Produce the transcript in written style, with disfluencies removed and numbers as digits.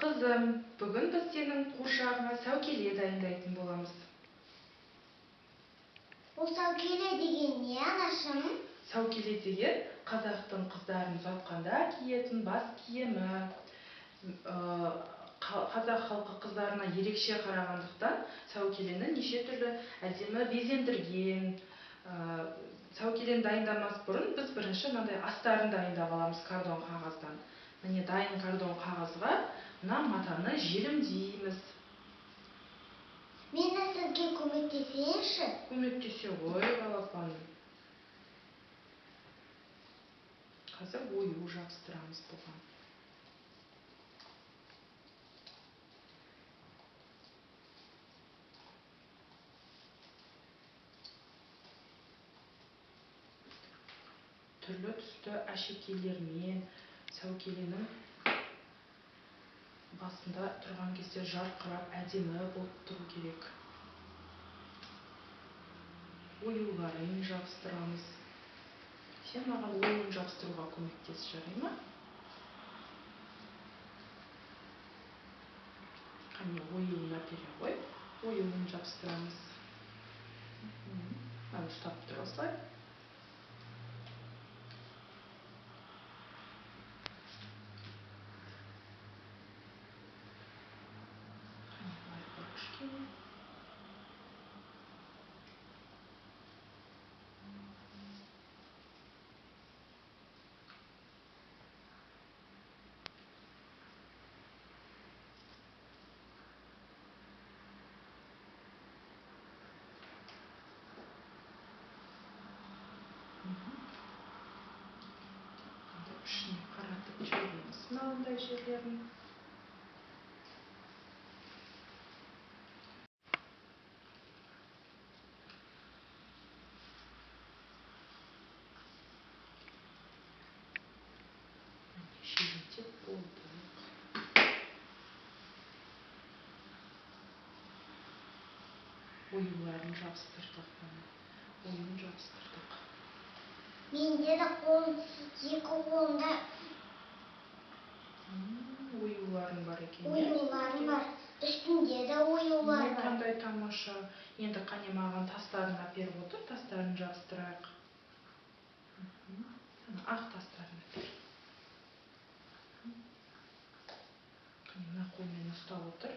Қызым, бүгін біз сенің қуыршағыңа сәукеле дайындайтын боламыз. Бұл сәукеле деген не, анашым? Сәукеле деген қазақтың қыздарын ұзатқанда киетін бас киімі. Қазақ халқы қыздарына ерекше қарағандықтан сәукелені неше түрлі әдемі безендірген. Сәукелені дайындамас бұрын біз бірінші мынандай астарын дайындап аламыз картон қағаздан. Міне дайын картон қағазға мына матаны желімдейміз. Мен де сізге көмектесейінші? Көмектесе ғой, балапаным. Қазір ою жабыстырамыз бұған. Түрлі түсті әшекейлермен сәукеленің басында тұрған кезде жарқырап әдемі болып тұру керек. Оюларын жабыстырамыз. Сен маған оюын жабыстыруға көмектес, жарай ма? Қане оюын әпере ғой, оюын жабыстырамыз. Мынаны ұстап тұр осылай. Ішіне қаратып жібереміз мынандай жерлерін. Желімдеп болдық. Оюларын жабыстырдық. Оюын жабыстырдық. Менде де екі қолымда оюларың бар екен. Оюларым бар. Үстінде де оюлар бар. Қандай тамаша. Енді қане маған тастарын әперіп отыр, тастарын жабыстырайық. Ақ тастарын әпер. Мына қолмен ұстап отыр.